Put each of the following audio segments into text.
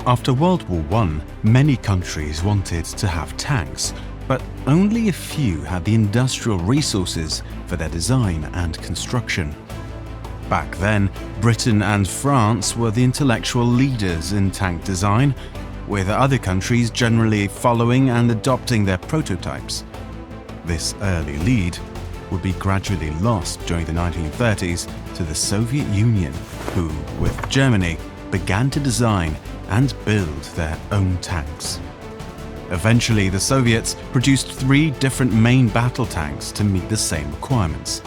After World War I, many countries wanted to have tanks, but only a few had the industrial resources for their design and construction. Back then, Britain and France were the intellectual leaders in tank design, with other countries generally following and adopting their prototypes. This early lead would be gradually lost during the 1930s to the Soviet Union, who, with Germany, began to design and build their own tanks. Eventually, the Soviets produced 3 different main battle tanks to meet the same requirements.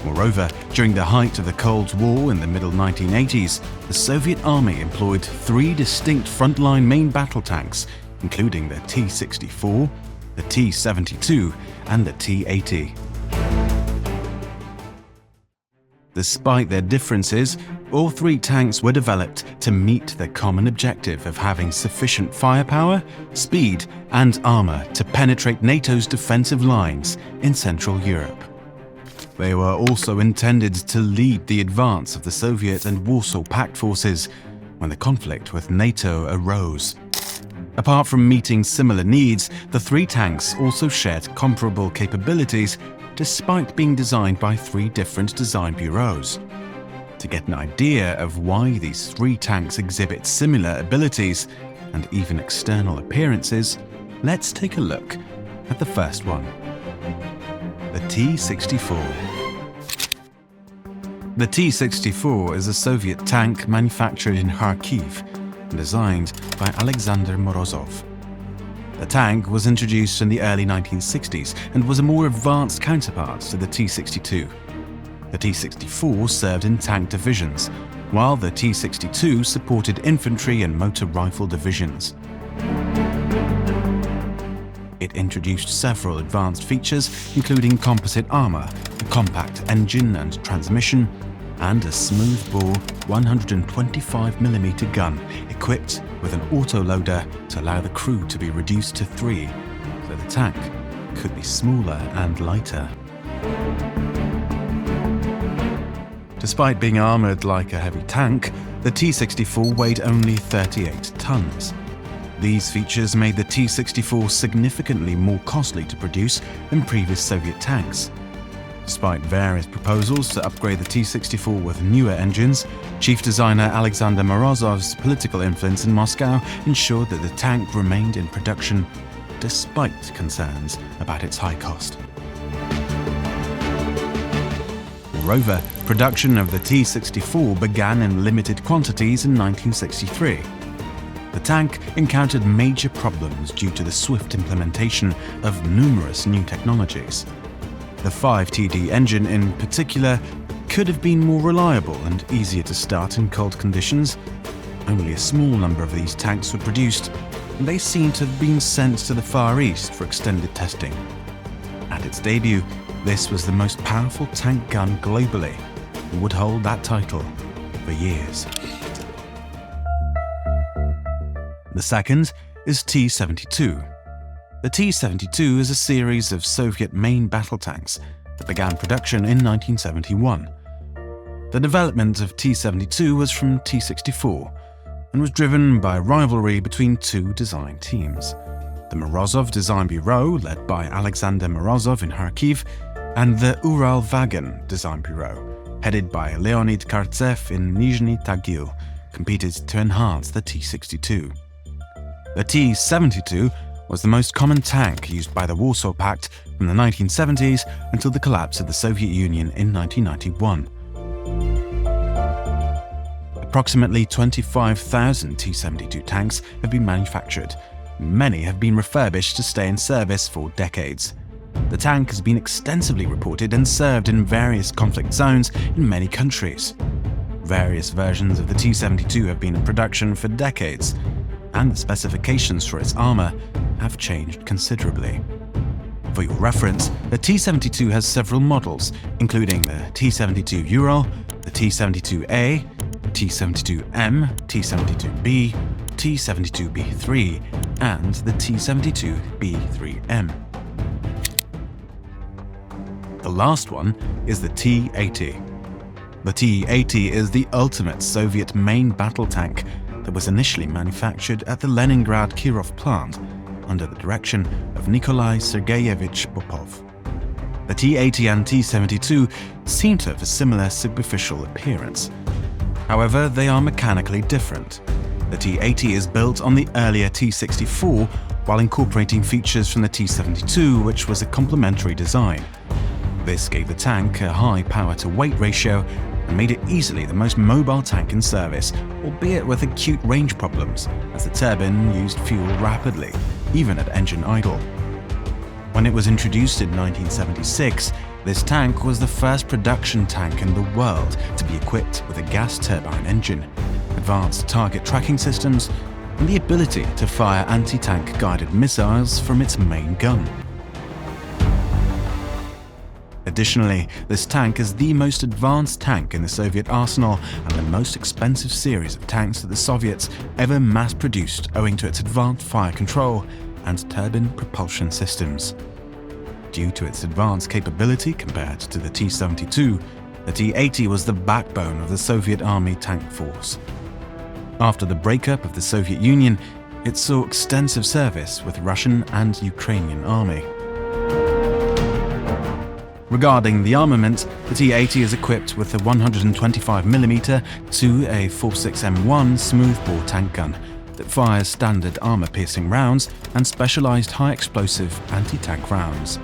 Moreover, during the height of the Cold War in the middle 1980s, the Soviet Army employed 3 distinct frontline main battle tanks, including the T-64, the T-72, and the T-80. Despite their differences, all 3 tanks were developed to meet the common objective of having sufficient firepower, speed, and armor to penetrate NATO's defensive lines in Central Europe. They were also intended to lead the advance of the Soviet and Warsaw Pact forces when the conflict with NATO arose. Apart from meeting similar needs, the 3 tanks also shared comparable capabilities despite being designed by 3 different design bureaus. To get an idea of why these 3 tanks exhibit similar abilities and even external appearances, let's take a look at the first one. The T-64. The T-64 is a Soviet tank manufactured in Kharkiv and designed by Alexander Morozov. The tank was introduced in the early 1960s and was a more advanced counterpart to the T-62. The T-64 served in tank divisions, while the T-62 supported infantry and motor rifle divisions. It introduced several advanced features, including composite armor, a compact engine and transmission, and a smoothbore 125mm gun equipped with an autoloader to allow the crew to be reduced to 3, so the tank could be smaller and lighter. Despite being armored like a heavy tank, the T-64 weighed only 38 tons. These features made the T-64 significantly more costly to produce than previous Soviet tanks. Despite various proposals to upgrade the T-64 with newer engines, chief designer Alexander Morozov's political influence in Moscow ensured that the tank remained in production despite concerns about its high cost. Moreover, production of the T-64 began in limited quantities in 1963. The tank encountered major problems due to the swift implementation of numerous new technologies. The 5TD engine in particular could have been more reliable and easier to start in cold conditions. Only a small number of these tanks were produced, and they seem to have been sent to the Far East for extended testing. At its debut, this was the most powerful tank gun globally and would hold that title for years. The second is T-72. The T-72 is a series of Soviet main battle tanks that began production in 1971. The development of T-72 was from T-64 and was driven by a rivalry between 2 design teams: the Morozov Design Bureau, led by Alexander Morozov in Kharkiv, and the Ural Wagon Design Bureau, headed by Leonid Kartsev in Nizhny Tagil, competed to enhance the T-62. The T-72 was the most common tank used by the Warsaw Pact from the 1970s until the collapse of the Soviet Union in 1991. Approximately 25,000 T-72 tanks have been manufactured, and many have been refurbished to stay in service for decades. The tank has been extensively reported and served in various conflict zones in many countries. Various versions of the T-72 have been in production for decades, and the specifications for its armor have changed considerably. For your reference, the T-72 has several models, including the T-72 Ural, the T-72A, T-72M, T-72B, T-72B3, and the T-72B3M. The last one is the T-80. The T-80 is the ultimate Soviet main battle tank that was initially manufactured at the Leningrad Kirov plant under the direction of Nikolai Sergeyevich Popov. The T-80 and T-72 seem to have a similar superficial appearance. However, they are mechanically different. The T-80 is built on the earlier T-64 while incorporating features from the T-72, which was a complementary design. This gave the tank a high power-to-weight ratio and made it easily the most mobile tank in service, albeit with acute range problems, as the turbine used fuel rapidly, even at engine idle. When it was introduced in 1976, this tank was the first production tank in the world to be equipped with a gas turbine engine, advanced target tracking systems, and the ability to fire anti-tank guided missiles from its main gun. Additionally, this tank is the most advanced tank in the Soviet arsenal and the most expensive series of tanks that the Soviets ever mass-produced, owing to its advanced fire control and turbine propulsion systems. Due to its advanced capability compared to the T-72, the T-80 was the backbone of the Soviet Army tank force. After the breakup of the Soviet Union, it saw extensive service with Russian and Ukrainian army. Regarding the armament, the T-80 is equipped with a 125mm to a 46M1 smoothbore tank gun that fires standard armor-piercing rounds and specialized high-explosive anti-tank rounds.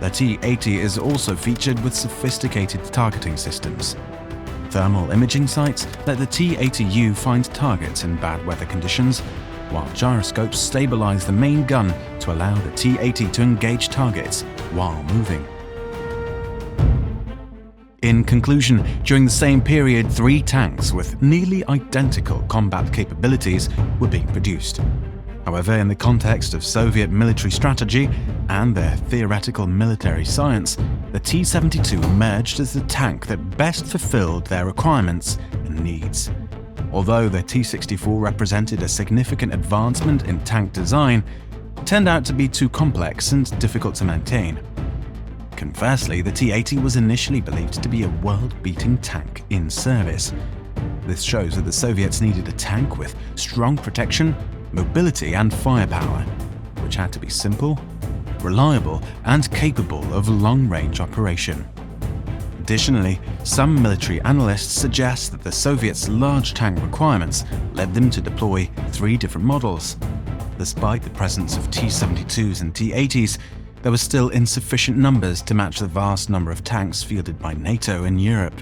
The T-80 is also featured with sophisticated targeting systems. Thermal imaging sights let the T-80U find targets in bad weather conditions, while gyroscopes stabilize the main gun to allow the T-80 to engage targets while moving. In conclusion, during the same period, 3 tanks with nearly identical combat capabilities were being produced. However, in the context of Soviet military strategy and their theoretical military science, the T-72 emerged as the tank that best fulfilled their requirements and needs. Although the T-64 represented a significant advancement in tank design, it turned out to be too complex and difficult to maintain. Conversely, the T-80 was initially believed to be a world-beating tank in service. This shows that the Soviets needed a tank with strong protection, mobility and firepower, which had to be simple, reliable and capable of long-range operation. Additionally, some military analysts suggest that the Soviets' large tank requirements led them to deploy 3 different models. Despite the presence of T-72s and T-80s, there were still insufficient numbers to match the vast number of tanks fielded by NATO in Europe.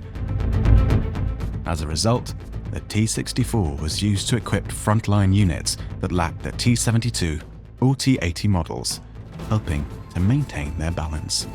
As a result, the T-64 was used to equip frontline units that lacked the T-72 or T-80 models, helping to maintain their balance.